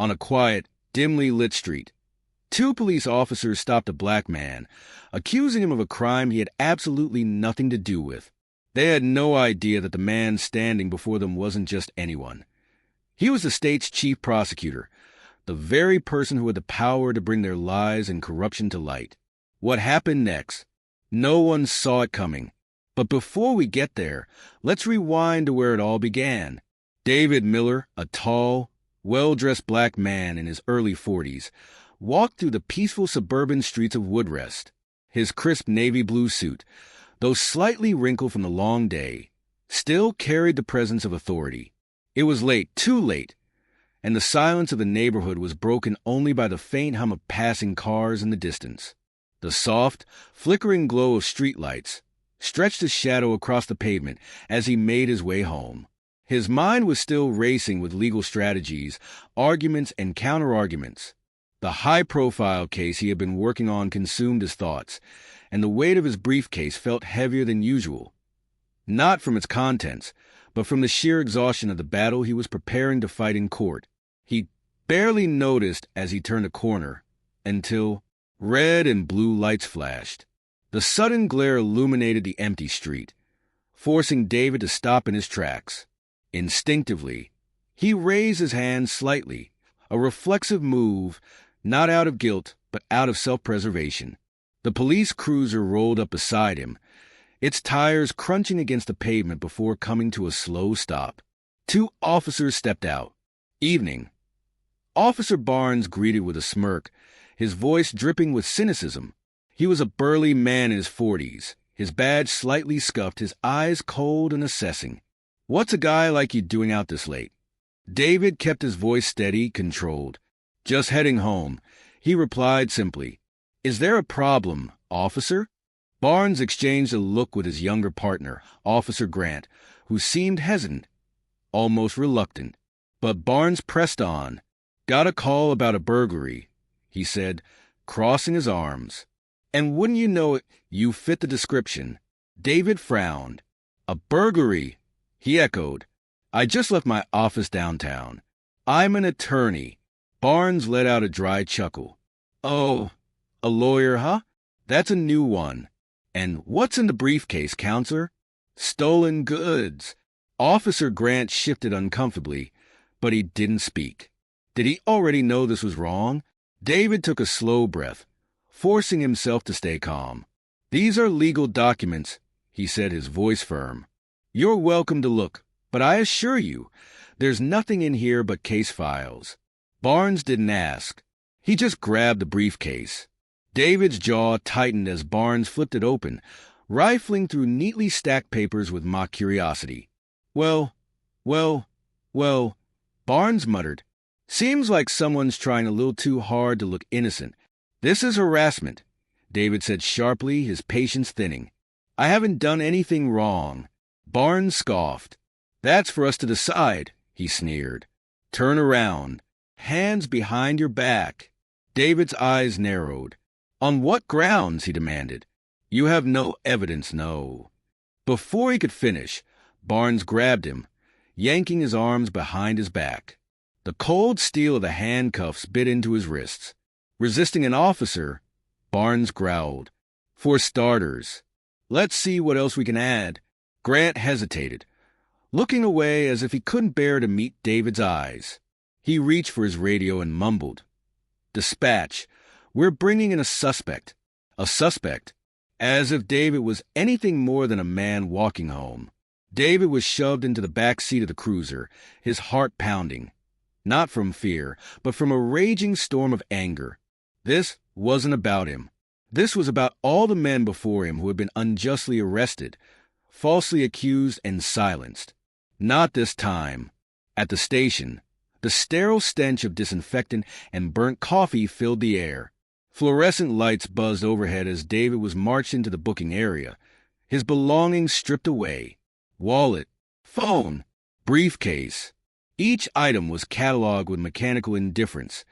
on a quiet, dimly lit street. Two police officers stopped a black man, accusing him of a crime he had absolutely nothing to do with. They had no idea that the man standing before them wasn't just anyone. He was the state's chief prosecutor, the very person who had the power to bring their lies and corruption to light. What happened next? No one saw it coming. But before we get there, let's rewind to where it all began. David Miller, a tall, well-dressed black man in his early 40s, walked through the peaceful suburban streets of Woodrest. His crisp navy blue suit, though slightly wrinkled from the long day, still carried the presence of authority. It was late, too late, and the silence of the neighborhood was broken only by the faint hum of passing cars in the distance. The soft, flickering glow of streetlights stretched a shadow across the pavement as he made his way home. His mind was still racing with legal strategies, arguments, and counter-arguments. The high-profile case he had been working on consumed his thoughts, and the weight of his briefcase felt heavier than usual. Not from its contents, but from the sheer exhaustion of the battle he was preparing to fight in court. He barely noticed as he turned a corner, until red and blue lights flashed. The sudden glare illuminated the empty street, forcing David to stop in his tracks. Instinctively, he raised his hand slightly, a reflexive move, not out of guilt, but out of self-preservation. The police cruiser rolled up beside him, its tires crunching against the pavement before coming to a slow stop. Two officers stepped out. "Evening." Officer Barnes greeted with a smirk, his voice dripping with cynicism. He was a burly man in his 40s, his badge slightly scuffed, his eyes cold and assessing. "What's a guy like you doing out this late?" David kept his voice steady, controlled. "Just heading home," he replied simply. "Is there a problem, officer?" Barnes exchanged a look with his younger partner, Officer Grant, who seemed hesitant, almost reluctant. But Barnes pressed on. "Got a call about a burglary," he said, crossing his arms. "And wouldn't you know it, you fit the description." David frowned. "A burglary," he echoed. "I just left my office downtown. I'm an attorney." Barnes let out a dry chuckle. "Oh, a lawyer, huh? That's a new one. And what's in the briefcase, counselor?" "Stolen goods." Officer Grant shifted uncomfortably, but he didn't speak. Did he already know this was wrong? David took a slow breath, forcing himself to stay calm. "These are legal documents," he said, his voice firm. "You're welcome to look, but I assure you, there's nothing in here but case files." Barnes didn't ask. He just grabbed the briefcase. David's jaw tightened as Barnes flipped it open, rifling through neatly stacked papers with mock curiosity. Well, Barnes muttered. "Seems like someone's trying a little too hard to look innocent." "This is harassment," David said sharply, his patience thinning. "I haven't done anything wrong." Barnes scoffed. "That's for us to decide," he sneered. "Turn around. Hands behind your back." David's eyes narrowed. "On what grounds?" he demanded. "You have no evidence, no." Before he could finish, Barnes grabbed him, yanking his arms behind his back. The cold steel of the handcuffs bit into his wrists. Resisting an officer, Barnes growled. "For starters, let's see what else we can add." Grant hesitated, looking away as if he couldn't bear to meet David's eyes. He reached for his radio and mumbled. "Dispatch, we're bringing in a suspect." A suspect? As if David was anything more than a man walking home. David was shoved into the back seat of the cruiser, his heart pounding. Not from fear, but from a raging storm of anger. This wasn't about him. This was about all the men before him who had been unjustly arrested, falsely accused, and silenced. Not this time. At the station, the sterile stench of disinfectant and burnt coffee filled the air. Fluorescent lights buzzed overhead as David was marched into the booking area, his belongings stripped away. Wallet, phone, briefcase. Each item was cataloged with mechanical indifference,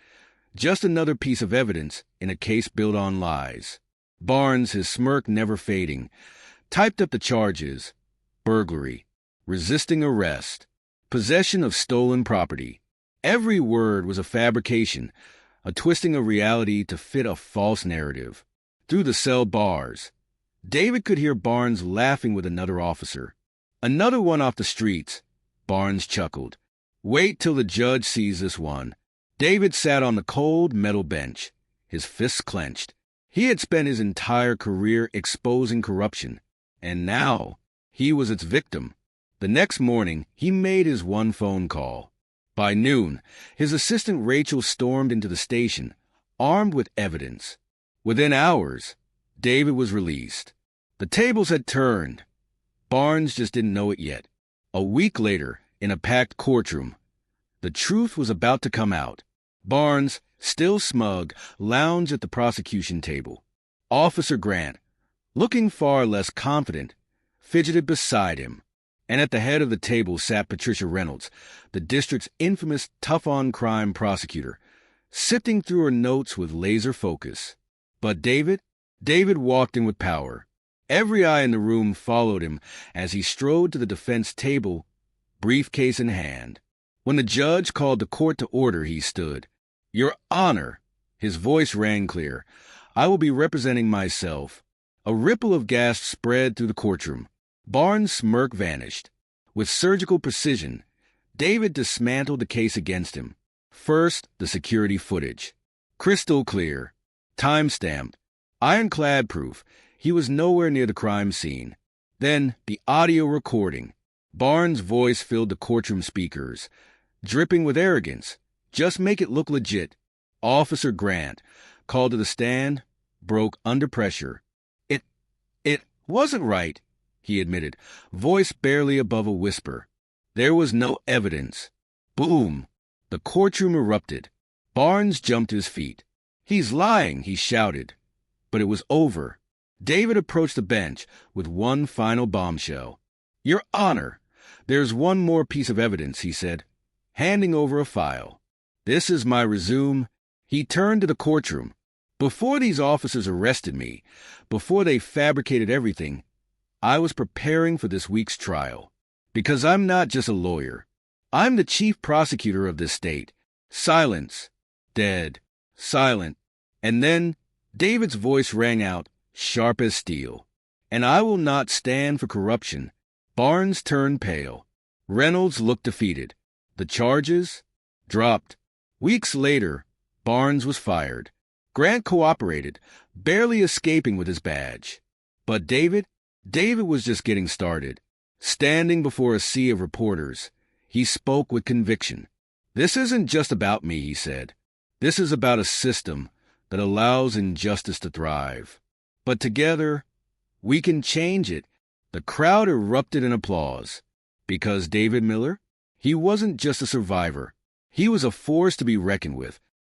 just another piece of evidence in a case built on lies. Barnes, his smirk never fading, typed up the charges: burglary, resisting arrest, possession of stolen property. Every word was a fabrication, a twisting of reality to fit a false narrative. Through the cell bars, David could hear Barnes laughing with another officer. Another one off the streets. Barnes chuckled. Wait till the judge sees this one. David sat on the cold metal bench, his fists clenched. He had spent his entire career exposing corruption, and now he was its victim. The next morning, he made his one phone call. By noon, his assistant Rachel stormed into the station, armed with evidence. Within hours, David was released. The tables had turned. Barnes just didn't know it yet. A week later, in a packed courtroom, the truth was about to come out. Barnes, still smug, lounged at the prosecution table. Officer Grant, looking far less confident, fidgeted beside him. And at the head of the table sat Patricia Reynolds, the district's infamous tough-on-crime prosecutor, sifting through her notes with laser focus. But David walked in with power. Every eye in the room followed him as he strode to the defense table, briefcase in hand. When the judge called the court to order, he stood. "Your Honor," his voice rang clear, "I will be representing myself." A ripple of gasps spread through the courtroom. Barnes' smirk vanished. With surgical precision, David dismantled the case against him. First, the security footage. Crystal clear. Time-stamped. Ironclad proof. He was nowhere near the crime scene. Then, the audio recording. Barnes' voice filled the courtroom speakers, dripping with arrogance. "Just make it look legit." Officer Grant, called to the stand, broke under pressure. It wasn't right," he admitted, voice barely above a whisper. There was no evidence. Boom! The courtroom erupted. Barnes jumped to his feet. "He's lying," he shouted. But it was over. David approached the bench with one final bombshell. "Your Honor, there's one more piece of evidence," he said, handing over a file. "This is my resume." He turned to the courtroom. "Before these officers arrested me, before they fabricated everything, I was preparing for this week's trial. Because I'm not just a lawyer. I'm the chief prosecutor of this state. Silence. Dead. Silent." And then David's voice rang out, sharp as steel. "And I will not stand for corruption." Barnes turned pale. Reynolds looked defeated. The charges dropped. Weeks later, Barnes was fired. Grant cooperated, barely escaping with his badge. But David was just getting started. Standing before a sea of reporters, he spoke with conviction. "This isn't just about me," he said. "This is about a system that allows injustice to thrive. But together, we can change it." The crowd erupted in applause. Because David Miller, he wasn't just a survivor. He was a force to be reckoned with.